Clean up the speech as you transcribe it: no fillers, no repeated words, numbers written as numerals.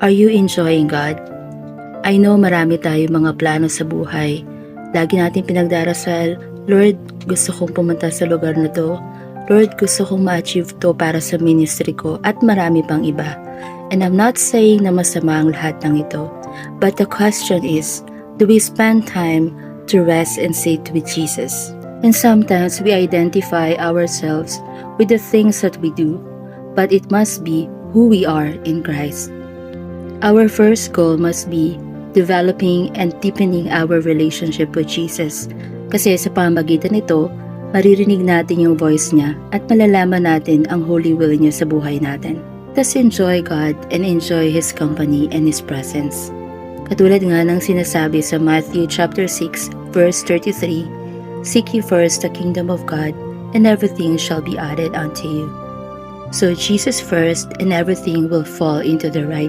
Are you enjoying God? I know marami tayong mga plano sa buhay. Lagi natin pinagdarasal, Lord, gusto kong pumunta sa lugar na to. Lord, gusto kong ma-achieve to para sa ministry ko at marami pang iba. And I'm not saying na masama ang lahat ng ito. But the question is, do we spend time to rest and sit with Jesus? And sometimes we identify ourselves with the things that we do, but it must be who we are in Christ. Our first goal must be developing and deepening our relationship with Jesus. Kasi sa pamagitan nito, maririnig natin yung voice niya at malalaman natin ang holy will niya sa buhay natin. Let's enjoy God and enjoy His company and His presence. Katulad nga ng sinasabi sa Matthew chapter 6 verse 33, "Seek ye first the kingdom of God, and everything shall be added unto you." So Jesus first and everything will fall into the right